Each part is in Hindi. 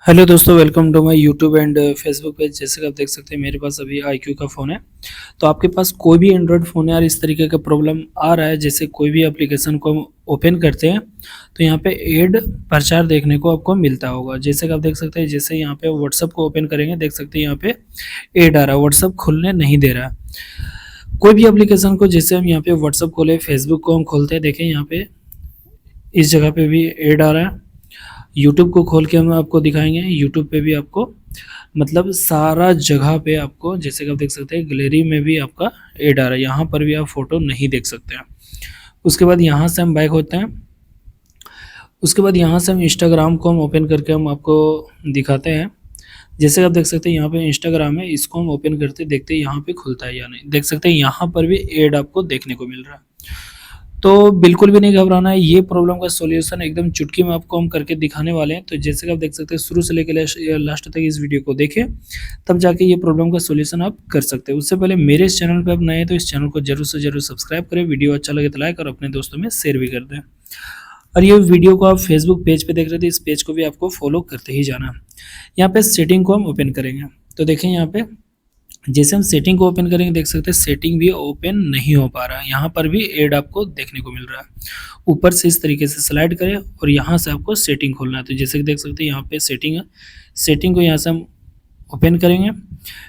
हेलो दोस्तों, welcome to my YouTube and Facebook page. जैसे कि आप देख सकते हैं मेरे पास अभी iQOO का फ़ोन है। तो आपके पास कोई भी एंड्रॉयड फ़ोन है और इस तरीके का प्रॉब्लम आ रहा है, जैसे कोई भी एप्लीकेशन को हम ओपन करते हैं तो यहाँ पे ऐड प्रचार देखने को आपको मिलता होगा। जैसे कि आप देख सकते हैं, जैसे यहाँ पे व्हाट्सअप को ओपन करेंगे, देख सकते हैं यहाँ पे ऐड आ रहा है, व्हाट्सअप खुलने नहीं दे रहा है। कोई भी एप्लीकेशन को, जैसे हम यहाँ पे व्हाट्सअप खोले, फेसबुक को हम खोलते हैं, देखें यहाँ पे इस जगह पे भी ऐड आ रहा है। यूट्यूब को खोल के हम आपको दिखाएंगे, यूट्यूब पे भी आपको मतलब सारा जगह पे आपको, जैसे कि आप देख सकते हैं गैलरी में भी आपका ऐड आ रहा है, यहाँ पर भी आप फोटो नहीं देख सकते हैं। उसके बाद यहाँ से हम बैक होते हैं। उसके बाद यहाँ से हम इंस्टाग्राम को हम ओपन करके हम आपको दिखाते हैं। जैसे कि आप देख सकते हैं यहाँ पे इंस्टाग्राम है, इसको हम ओपन करते देखते हैं यहाँ पे खुलता है या नहीं। देख सकते हैं यहाँ पर भी ऐड आपको देखने को मिल रहा है। तो बिल्कुल भी नहीं घबराना है, ये प्रॉब्लम का सॉल्यूशन एकदम चुटकी में आपको हम करके दिखाने वाले हैं। तो जैसे कि आप देख सकते हैं, शुरू से लेकर लास्ट तक इस वीडियो को देखें, तब जाके ये प्रॉब्लम का सॉल्यूशन आप कर सकते हैं। उससे पहले मेरे इस चैनल पे आप नए हैं तो इस चैनल को जरूर से जरूर सब्सक्राइब करें, वीडियो अच्छा लगे तो लाइक और अपने दोस्तों में शेयर भी कर दें। और ये वीडियो को आप फेसबुक पेज पे देख रहे थे, इस पेज को भी आपको फॉलो करते ही जाना। यहाँ पे सेटिंग को हम ओपन करेंगे, तो देखें यहाँ पे जैसे हम सेटिंग को ओपन करेंगे, देख सकते हैं सेटिंग भी ओपन नहीं हो पा रहा है, यहाँ पर भी ऐड आपको देखने को मिल रहा है। ऊपर से इस तरीके से स्लाइड करें और यहाँ से आपको सेटिंग खोलना है। तो जैसे कि देख सकते हैं यहाँ पे सेटिंग है, सेटिंग को यहाँ से हम ओपन करेंगे।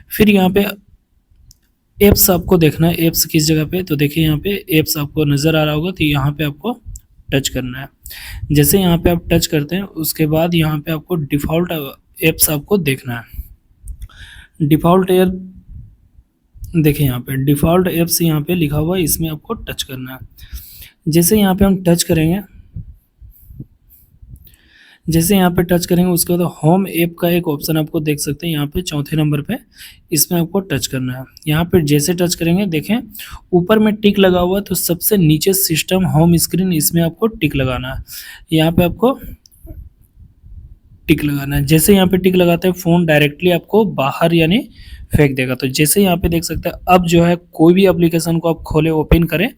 फिर यहाँ पे एप्स आपको देखना है, एप्स किस जगह पे, तो देखिए यहाँ पे एप्स आपको नज़र आ रहा होगा, तो यहाँ पे आपको टच करना है। जैसे यहाँ पे आप टच करते हैं, उसके बाद यहाँ पे आपको डिफ़ॉल्ट एप्स आपको देखना है। डिफ़ॉल्ट एप देखिए यहाँ पे डिफ़ॉल्ट एप्स यहाँ पे लिखा हुआ है, इसमें आपको टच करना है। जैसे यहाँ पे हम टच करेंगे, जैसे यहाँ पे टच करेंगे, उसके बाद होम ऐप का एक ऑप्शन आपको देख सकते हैं यहाँ पे चौथे नंबर पे, इसमें आपको टच करना है। यहाँ पे जैसे टच करेंगे, देखें ऊपर में टिक लगा हुआ है, तो सबसे नीचे सिस्टम होम स्क्रीन, इसमें आपको टिक लगाना है। यहाँ पे आपको टिक लगाना है। जैसे यहाँ पे टिक लगाते हैं, फ़ोन डायरेक्टली आपको बाहर यानी फेंक देगा। तो जैसे यहाँ पे देख सकते हैं, अब जो है कोई भी एप्लीकेशन को आप खोले, ओपन करें,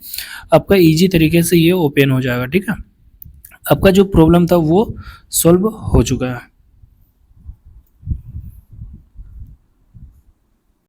आपका इजी तरीके से ये ओपन हो जाएगा। ठीक है, आपका जो प्रॉब्लम था वो सॉल्व हो चुका है।